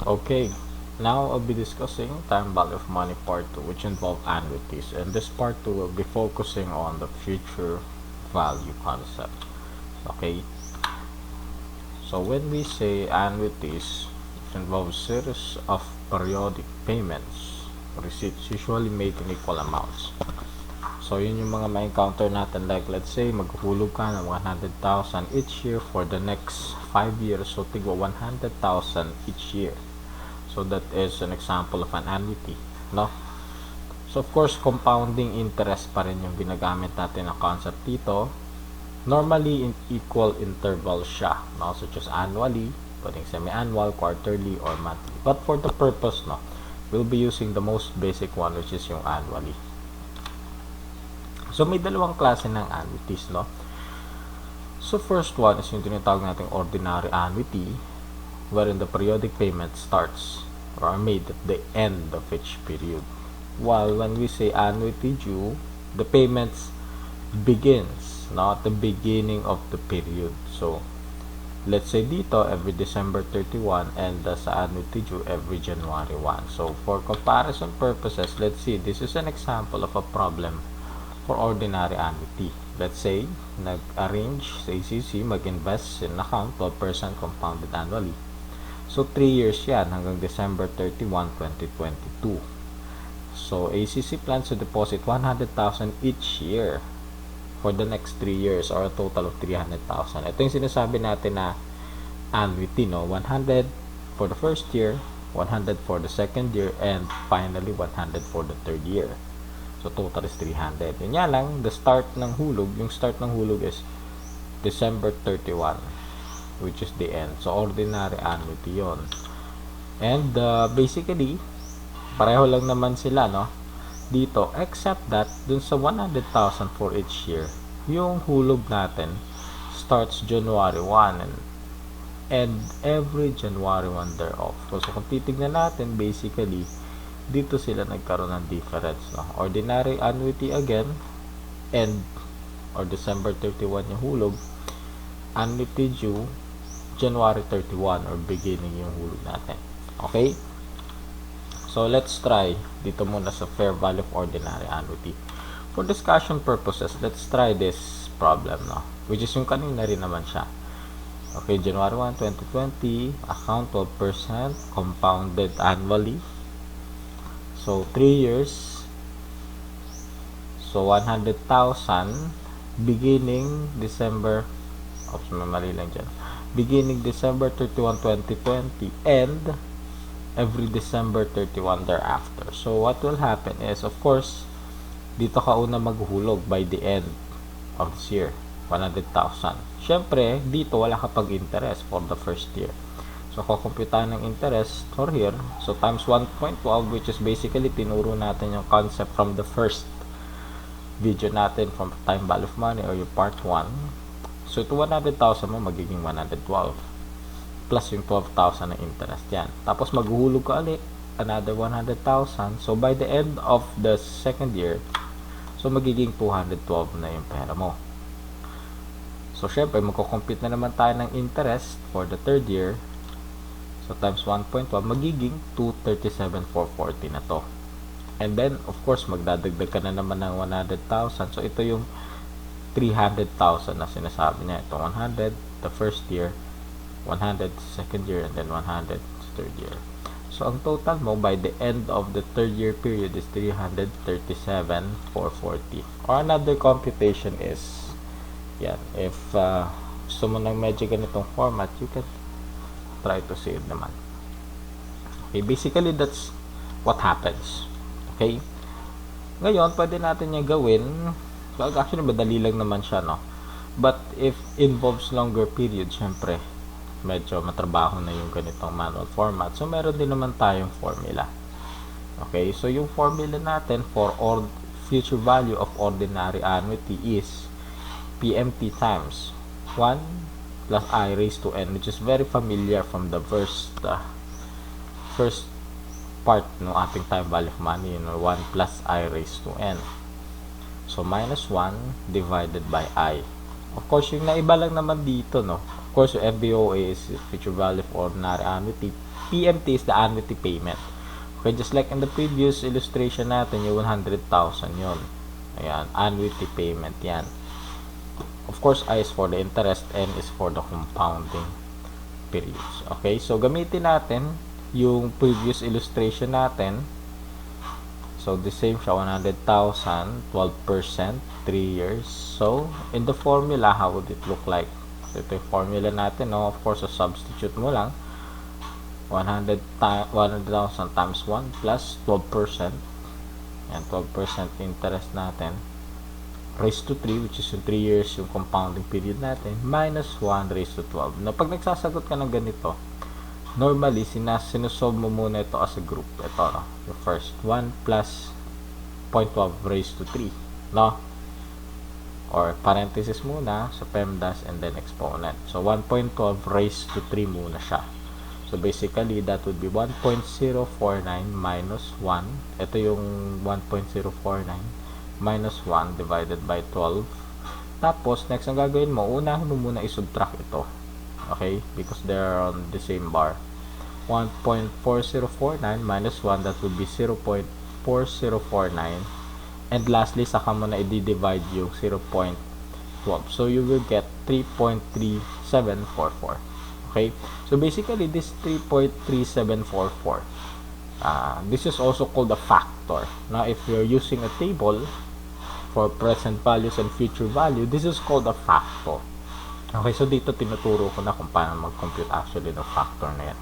Okay, now I'll be discussing time value of money part 2, which involve annuities, and this part 2 will be focusing on the future value concept. Okay, so when we say annuities, it involves series of periodic payments, receipts usually made in equal amounts. So yun yung mga ma-encounter natin, like let's say maghuhulog ka ng 100,000 each year for the next 5 years, so tigwa 100,000 each year. So that is an example of an annuity, no? So of course, compounding interest pa rin yung ginagamit natin na concept dito. Normally in equal interval siya, no? Such as annually, pwedeng semi-annual, quarterly, or monthly. But for the purpose, no, we'll be using the most basic one, which is yung annually. So may dalawang klase ng annuities, no? So first one is yung tinatawag nating ordinary annuity, wherein the periodic payment starts or are made at the end of each period. While when we say annuity due, the payments begins, no, at the beginning of the period. So let's say dito every December 31 and sa annuity due every January 1. So for comparison purposes, let's see, this is an example of a problem for ordinary annuity. Let's say, nag-arrange sa ACC, mag-invest in account 12% compounded annually. So, 3 years yan hanggang December 31, 2022. So, ACC plans to deposit 100,000 each year for the next 3 years or a total of 300,000. Ito yung sinasabi natin na annuity, no? 100 for the first year, 100 for the second year, and finally 100 for the third year. So, total is 300. Yun nga lang, the start ng hulog, yung start ng hulog is December 31, which is the end. So, ordinary annuity yon. And, basically, pareho lang naman sila, no? Dito, except that, dun sa 100,000 for each year, yung hulog natin starts January 1 and every January 1 thereof. So, kung titignan natin, basically, dito sila nagkaroon ng difference, no? Ordinary annuity again and or December 31 yung hulog, annuity due January 31 or beginning yung hulog natin. Okay, so let's try dito muna sa fair value of ordinary annuity. For discussion purposes, let's try this problem, no, which is yung kanina rin naman siya. Okay, January 1, 2020, account 12% compounded annually. So, 3 years. So, 100,000 beginning December, mali lang dyan. Beginning December 31, 2020 and every December 31 thereafter. So, what will happen is, of course, dito ka una maghuhulog by the end of this year, 100,000. Syempre, dito wala ka pag-interest for the first year. So, kukumputahan ng interest for here. So, times 1.12, which is basically tinuro natin yung concept from the first video natin from time value of money or yung part 1. So, ito 100,000 mo, magiging 112. Plus yung 12,000 na interest yan. Tapos, maghuhulog ka ulit another 100,000. So, by the end of the second year, so, magiging 212 na yung pera mo. So, syempre, magkukompute na naman tayo ng interest for the third year. So, times 1.1, magiging 237,440 na to. And then, of course, magdadagdag ka na naman ng 100,000. So, ito yung 300,000 na sinasabi niya. Ito 100 the first year, 100 second year, and then 100 third year. So, ang total mo by the end of the third year period is 337,440. Or another computation is, yan, if gusto mo ng medyo ganitong format, you can try to see it naman. Okay, basically that's what happens. Okay, ngayon pwede natin yung gawin. So actually madali lang naman siya, no? But if involves longer period, syempre medyo matrabaho na yung ganitong manual format. So meron din naman tayong formula. Okay, so yung formula natin for future value of ordinary annuity is PMT times 1 plus I raised to n, which is very familiar from the first part ng ating time value of money, 1 plus I raised to n. So, minus 1 divided by I. Of course, yung naiba lang naman dito, no? Of course, yung FVOA is future value of ordinary annuity PMT is the annuity payment. Okay, just like in the previous illustration natin, yung 100,000 yun. Ayan, annuity payment yan. Of course, I is for the interest, N is for the compounding periods. Okay, so gamitin natin yung previous illustration natin. So, the same siya, 100,000, 12%, 3 years. So, in the formula, how would it look like? So, ito yung formula natin, no? Of course, so substitute mo lang. 100,000 times 1 plus 12%. Yan, 12% interest natin. Raised to 3, which is yung 3 years yung compounding period natin, minus 1 raised to 12. Na pag nagsasagot ka ng ganito, normally, sinusolve mo muna ito as a group. Ito, no? Yung first, 1 plus 0.12 raised to 3, no? Or parenthesis muna sa PEMDAS and then exponent. So, 1.12 raised to 3 muna siya. So, basically, that would be 1.049 minus 1. Ito yung 1.049 minus 1 divided by 12. Tapos, next ang gagawin mo, unahin mo muna i-subtract ito. Okay, because they're on the same bar. 1.4049 minus 1, that would be 0.4049. And lastly, saka mo na i-divide yung 0.12. So, you will get 3.3744. Okay, so basically, this 3.3744, this is also called a factor. Now, if you're using a table for present values and future value, this is called a factor. Okay, so dito tinuturo ko na kung paano mag-compute actually ng factor na yan.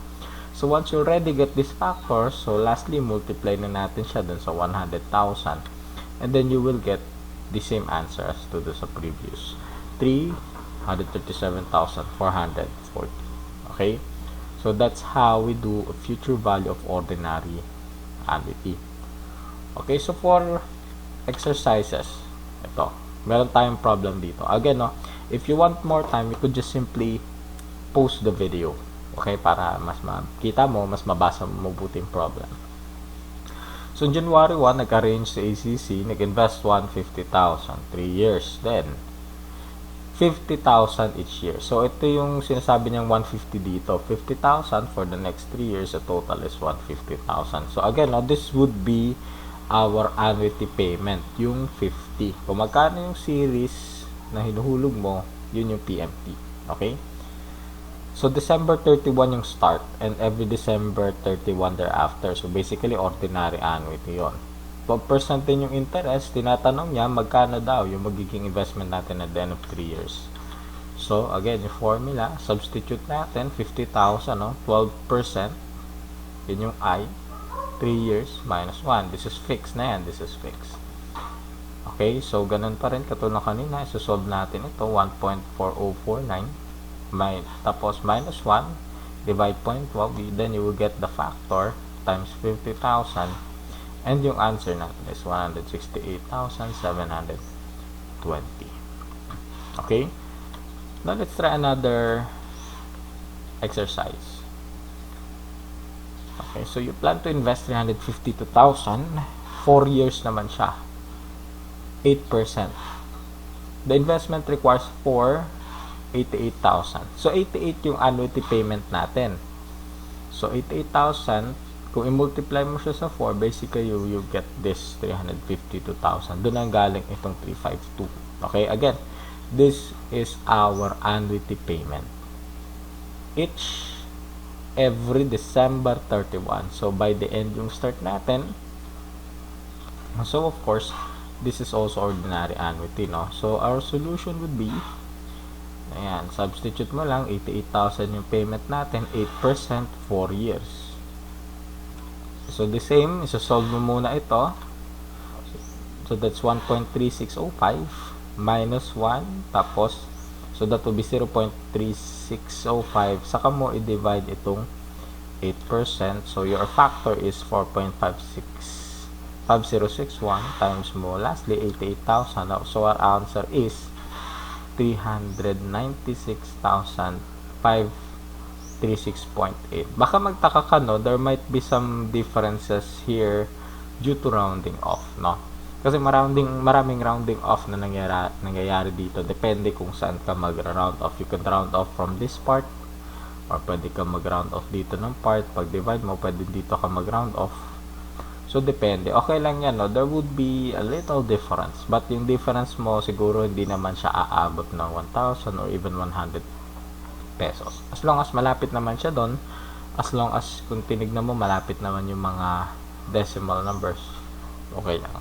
So, once you already get this factor, so lastly, multiply na natin siya dun sa 100,000. And then, you will get the same answer as to the sa previous. 337,440. Okay? So, that's how we do a future value of ordinary annuity. Okay, so for exercises, ito, meron tayong problem dito. Again, no, if you want more time, you could just simply pause the video. Okay? Para mas makita mo, mas mabasa mo mabuti yung problem. So, in January 1, nag-arrange si ACC, nag-invest 150,000, 3 years. Then, 50,000 each year. So, ito yung sinasabi niyang 150 dito. 50,000 for the next 3 years. The total is 150,000. So, again, no, this would be our annuity payment, yung 50. Kung magkano yung series na hinuhulog mo, yun yung PMT. Okay? So, December 31 yung start and every December 31 thereafter. So, basically, ordinary annuity yon. 12% din yung interest. Tinatanong niya, magkano daw yung magiging investment natin at the end of 3 years. So, again, yung formula, substitute natin, 50,000, no? 12%. Yun yung I. 3 years minus 1. This is fixed na yan. This is fixed. Okay, so ganun pa rin katulad kanina, isosolve natin ito, 1.4049 tapos minus 1 divide 0.12, then you will get the factor times 50,000 and yung answer natin is 168,720. Okay, now let's try another exercise. Okay, so you plan to invest 352,000, 4 years naman siya, 8%. The investment requires 88,000. So, 88 yung annuity payment natin. So, 88,000, kung i-multiply mo siya sa 4, basically, you get this 352,000. Doon ang galing itong 352. Okay, again, this is our annuity payment. Every December 31. So, by the end yung start natin. So, of course, this is also ordinary annuity, no? So, our solution would be, ayan, substitute mo lang, 88,000 yung payment natin, 8%, 4 years. So, the same, isa-solve mo muna ito. So, that's 1.3605 minus 1, tapos, so that will be 0.3605. Saka mo i-divide itong 8%. So, your factor is 4.5061 times mo, lastly, 88,000. So, our answer is 396,536.8. Baka magtaka ka, no? There might be some differences here due to rounding off, no? Kasi maraming rounding off na nangyayari dito. Depende kung saan ka mag-round off. You can round off from this part or pwede ka mag-round off dito ng part. Pag divide mo, pwede dito ka mag-round off. So, depende. Okay lang yan, no? There would be a little difference. But yung difference mo, siguro hindi naman siya aabot ng 1,000 or even 100 pesos. As long as malapit naman siya doon, as long as kung tinignan mo, malapit naman yung mga decimal numbers, okay lang.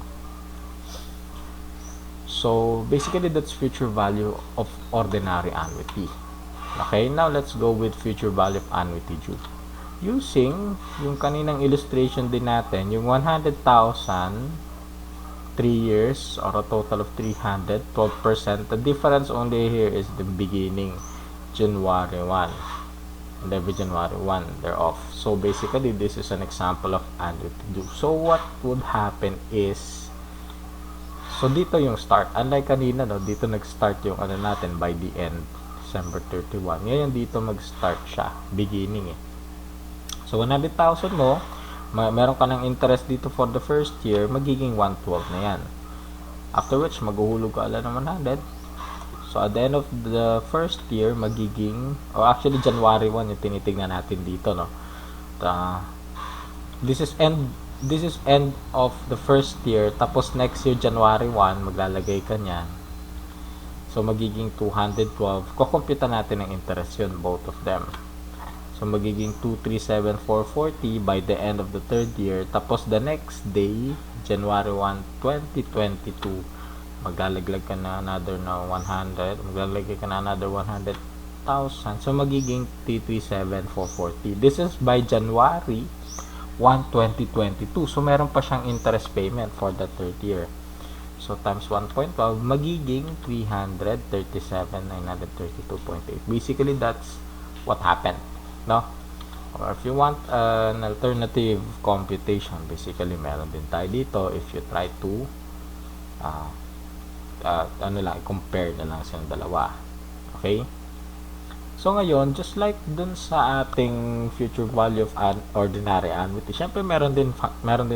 So, basically, that's future value of ordinary annuity. Okay, now let's go with future value of annuity due. Using yung kaninang illustration din natin, yung 100,000, 3 years, or a total of 300, 12%. The difference only here is the beginning, January 1. And every January 1, they're off. So, basically, this is an example of annuity due. So, what would happen is, so, dito yung start. Unlike kanina, no, dito nag-start yung ano natin by the end, December 31. Ngayon, dito mag-start siya, beginning eh. So, 100,000 mo, meron ka ng interest dito for the first year, magiging 112 na yan. After which, maghuhulog ka ala ng 100. So, at the end of the first year, magiging, or actually, January 1 yung tinitignan natin dito, no? This is end of the first year, tapos next year, January 1, maglalagay ka niyan. So, magiging 212. Kukumpita natin ang interest yun, both of them. So, magiging 237,440 by the end of the third year. Tapos, the next day, January 1, 2022, maglalaglag ka na another na 100. Maglalagay ka na another 100,000. So, magiging 337,440. This is by January 1, 2022. So, meron pa siyang interest payment for the third year. So, times 1.12, magiging 337,932.8. Basically, that's what happened. No? Or if you want an alternative computation, basically meron din tayo dito if you try to compare na lang silang dalawa. Okay? So ngayon, just like dun sa ating future value of ordinary annuity, syempre meron din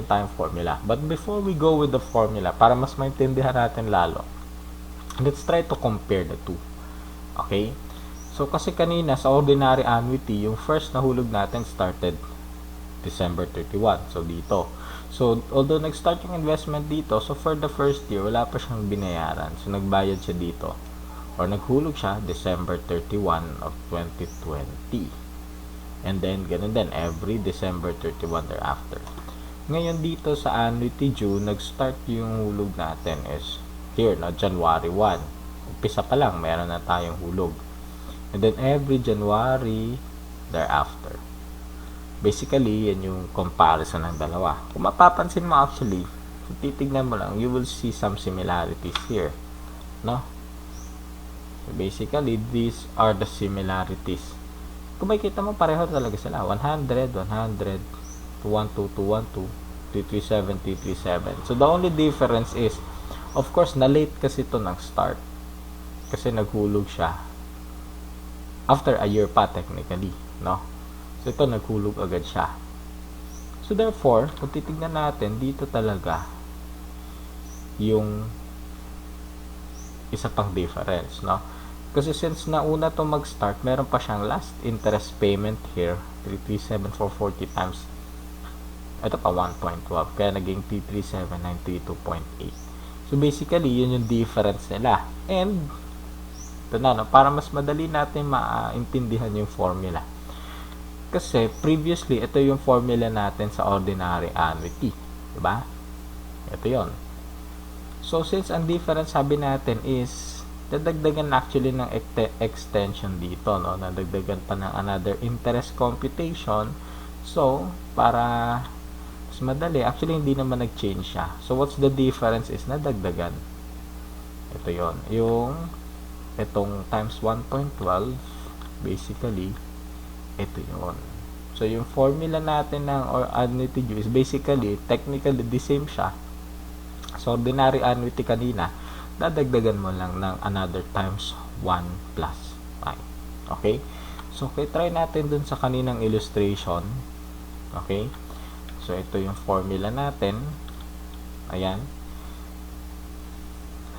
tayong formula. But before we go with the formula, para mas maintindihan natin lalo, let's try to compare the two. Okay? So, kasi kanina, sa ordinary annuity, yung first na hulog natin started December 31. So, dito. So, although nag-start yung investment dito, so for the first year, wala pa siyang binayaran. So, nagbayad siya dito. Or naghulog siya December 31 of 2020. And then, ganun din, every December 31 thereafter. Ngayon dito sa annuity due, nag-start yung hulog natin is here, no, January 1. Umpisa pa lang, meron na tayong hulog. And then, every January thereafter. Basically, yan yung comparison ng dalawa. Kung mapapansin mo actually, kung titignan mo lang, you will see some similarities here. No? So, basically, these are the similarities. Kung makikita mo, pareho talaga sila. 100, 100, 212, 212, 337, 337. So, the only difference is, of course, na-late kasi ito ng start. Kasi naghulog siya after a year pa technically, no? So, ito naghulog agad siya. So, therefore, kung titignan natin, dito talaga yung isa pang difference, no? Kasi since nauna to mag-start, meron pa siyang last interest payment here, 337,440 times, ito pa 1.12, kaya naging 337,932.8. So, basically, yun yung difference nila. And, ito na, no? Para mas madali natin maintindihan yung formula. Kasi, previously, ito yung formula natin sa ordinary annuity. Diba? Ito yon. So, since ang difference, sabi natin is, dadagdagan actually ng extension dito, no? Nadagdagan pa ng another interest computation. So, para mas madali, actually, hindi naman nag-change siya. So, what's the difference is, nadagdagan. Ito yon. Itong times 1.12, basically, ito yun. So, yung formula natin ng annuity due is basically, technically, the same siya. So, ordinary annuity kanina, dadagdagan mo lang ng another times 1 plus 5. Okay? So, okay, try natin dun sa kaninang illustration. Okay? So, ito yung formula natin. Ayan.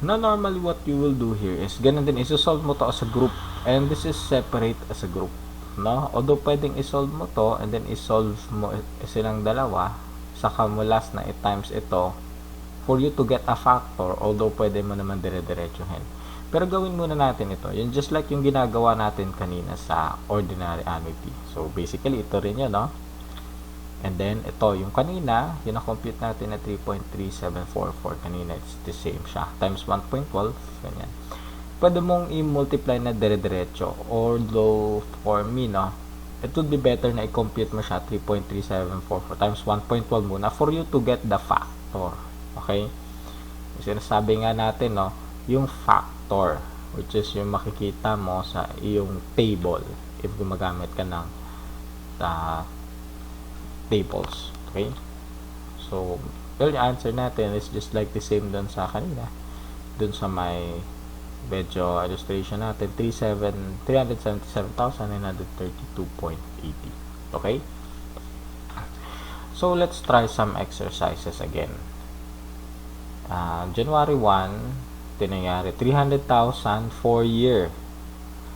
Now, normally what you will do here is, ganun din, isosolve mo to as a group, and this is separate as a group. no? Although pwedeng isolve mo to and then isolve mo silang dalawa, saka mo last na i-times ito for you to get a factor, although pwede mo naman dire-diretsuhin. Pero gawin muna natin ito. Yun just like yung ginagawa natin kanina sa ordinary annuity. So basically ito rin yun, no? And then ito yung kanina, yung na-compute natin na 3.3744 kanina, it's the same siya. Times 1.12, ganyan. Pwede mong i-multiply na dire-diretso. Although for me, no, it would be better na i-compute mo siya 3.3744 times 1.12 muna for you to get the factor. Okay? Sinasabi nga natin, no, yung factor, which is yung makikita mo sa iyong table if gumagamit ka ng tables. Okay? So, yung answer natin is just like the same dun sa kanina. Dun sa may medyo illustration natin, 377,932.80. Okay? So, let's try some exercises again. January 1, tinangyari 300,000 for year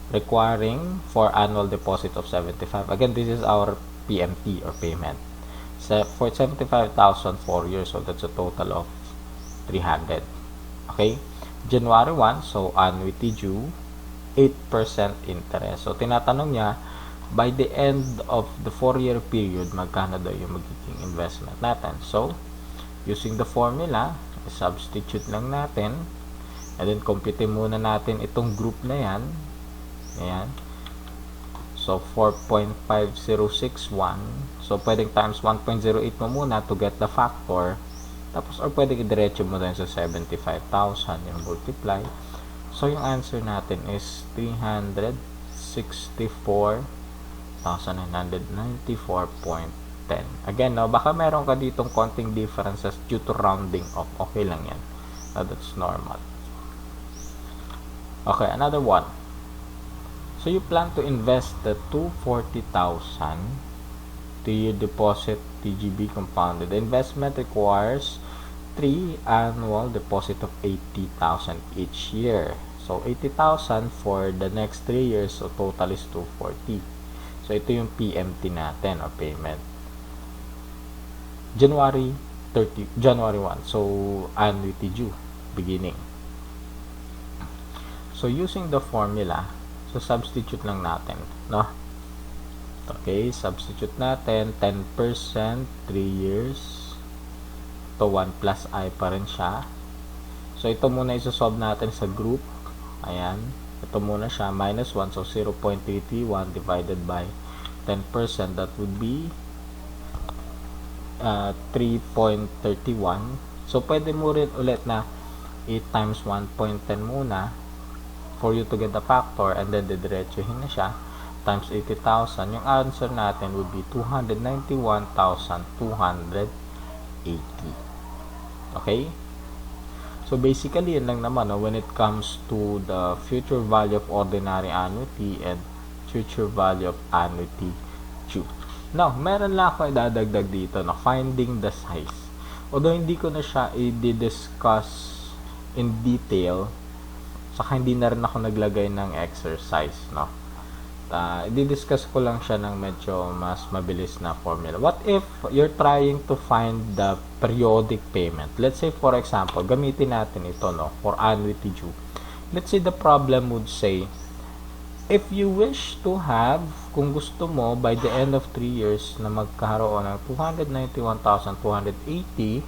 requiring for annual deposit of 75. Again, this is our PMT or payment. So, for 75,000 4 years, so that's a total of 300. Okay? January 1, so annuity due, 8% interest. So, tinatanong niya, by the end of the 4-year period, magkano daw yung magiging investment natin. So, using the formula, substitute lang natin, and then compute muna natin itong group na yan. Ayan. So, 4.5061. So, pwedeng times 1.08 mo muna to get the factor. Tapos, or pwedeng i-diretso mo din sa 75,000 yung multiply. So, yung answer natin is 364,994.10. Again, no, baka meron ka ditong konting differences due to rounding off. Okay lang yan. That's normal. Okay, another one. So, you plan to invest the 240,000 to your deposit TGB compounded. The investment requires 3 annual deposit of 80,000 each year. So, 80,000 for the next 3 years. So, total is 240. So, ito yung PMT natin or payment. January 1. So, annuity due. Beginning. So, using the formula, so, substitute lang natin, no? Okay, substitute natin, 10%, 3 years. Ito, 1 plus I pa rin siya. So, ito muna isosolve natin sa group. Ayan. Ito muna siya, minus 1. So, 0.331 divided by 10%. That would be 3.31. So, pwede mo rin ulit na 8 times 1.10 muna for you to get the factor, and then didiretsuhin na siya times 80,000. Yung answer natin would be 291,280. Okay? So basically, yun lang naman, no, when it comes to the future value of ordinary annuity and future value of annuity due. Now, meron lang ako idadagdag dito, no, finding the size. Although hindi ko na siya i-discuss in detail, saka hindi na rin ako naglagay ng exercise, no? I-discuss ko lang siya ng medyo mas mabilis na formula. What if you're trying to find the periodic payment? Let's say, for example, gamitin natin ito, no, for annuity due. Let's say the problem would say, if you wish to have, kung gusto mo, by the end of 3 years na magkaroon ng 291,280,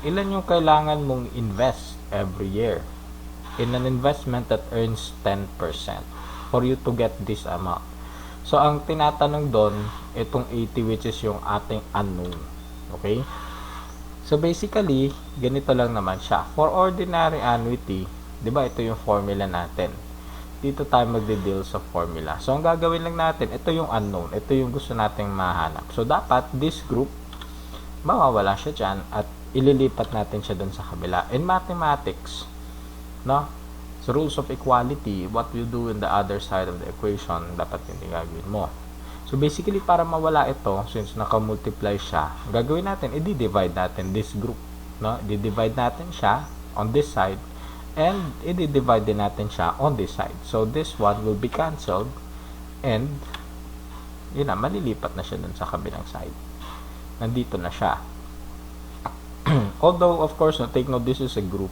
ilan yung kailangan mong invest every year in an investment that earns 10% for you to get this amount. So, ang tinatanong doon, itong 80 which is yung ating unknown. Okay? So, basically, ganito lang naman siya. For ordinary annuity, di ba ito yung formula natin. Dito tayo magde-deal sa formula. So, ang gagawin lang natin, ito yung unknown. Ito yung gusto nating mahanap. So, dapat this group, mawawala siya dyan at ililipat natin siya doon sa kabila. In mathematics, no? So, rules of equality, what you do in the other side of the equation, dapat yung gagawin mo. So, basically, para mawala ito, since naka-multiply siya, gagawin natin, i-divide natin this group. No? I-divide natin siya on this side, and i-divide din natin siya on this side. So, this one will be cancelled, and yun na, malilipat na siya dun sa kabilang side. Nandito na siya. Although, of course, no, take note, this is a group.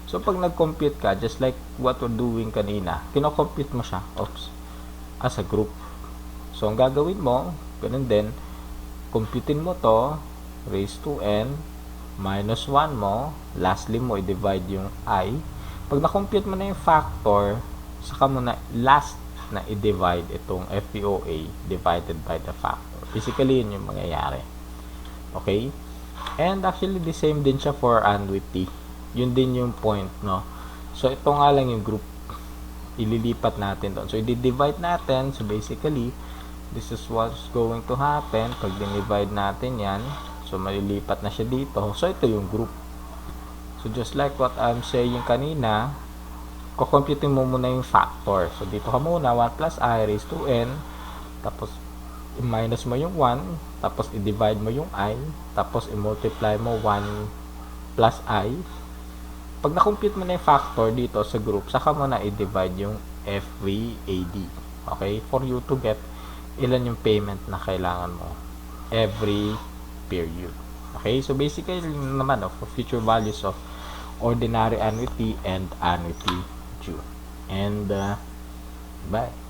So, pag nag-compute ka, just like what we're doing kanina, kino-compute mo siya, as a group. So, ang gagawin mo, ganun din, computein mo to, raised to n, minus 1 mo, lastly mo, i-divide yung I. Pag na-compute mo na yung factor, saka mo na last na i-divide itong FPOA divided by the factor. Basically, yun yung mangyayari. Okay? And actually, the same din siya for Annuity. Yun din yung point, no? So, ito nga lang yung group. Ililipat natin doon. So, i-divide natin. So, basically, this is what's going to happen. Pag dinivide natin yan, so, malilipat na siya dito. So, ito yung group. So, just like what I'm saying kanina, kukomputin mo muna yung factor. So, dito ka muna, 1 plus I raised to n. Tapos, i-minus mo yung 1. Tapos, i-divide mo yung I. Tapos, i-multiply mo 1 plus I. Pag na-compute mo na yung factor dito sa group, saka mo na i-divide yung FVAD. Okay? For you to get ilan yung payment na kailangan mo every period. Okay? So, basically naman, for future values of ordinary annuity and annuity due. And, bye.